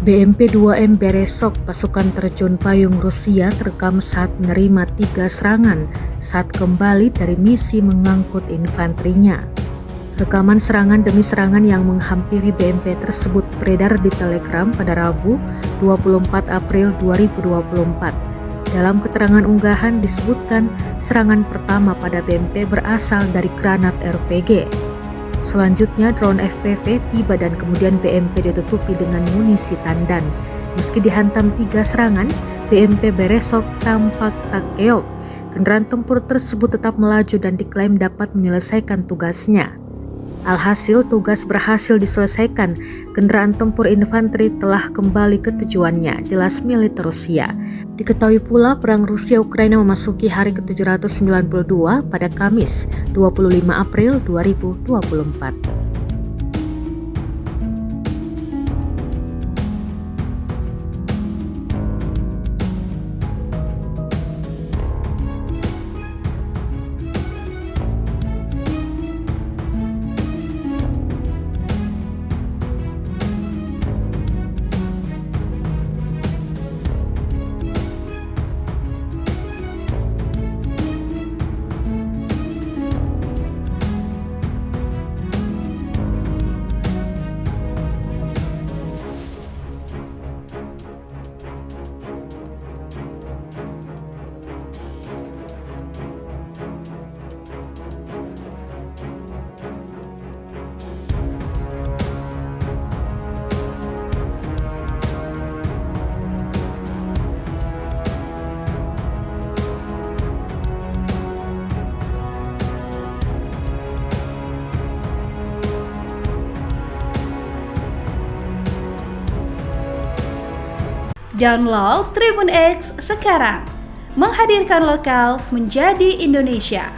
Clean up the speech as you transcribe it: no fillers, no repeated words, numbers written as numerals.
BMP-2M Beresok, pasukan terjun payung Rusia terekam saat menerima 3 serangan saat kembali dari misi mengangkut infanterinya. Rekaman serangan demi serangan yang menghampiri BMP tersebut beredar di Telegram pada Rabu 24 April 2024. Dalam keterangan unggahan disebutkan serangan pertama pada BMP berasal dari granat RPG. Selanjutnya drone FPV tiba dan kemudian BMP ditutupi dengan munisi tandan. Meski dihantam 3 serangan, BMP Beresok tampak tak keok. Kendaraan tempur tersebut tetap melaju dan diklaim dapat menyelesaikan tugasnya. Alhasil tugas berhasil diselesaikan, kendaraan tempur infanteri telah kembali ke tujuannya, jelas militer Rusia. Diketahui pula perang Rusia-Ukraina memasuki hari ke-792 pada Kamis 25 April 2024. Download Tribun X sekarang, menghadirkan lokal menjadi Indonesia.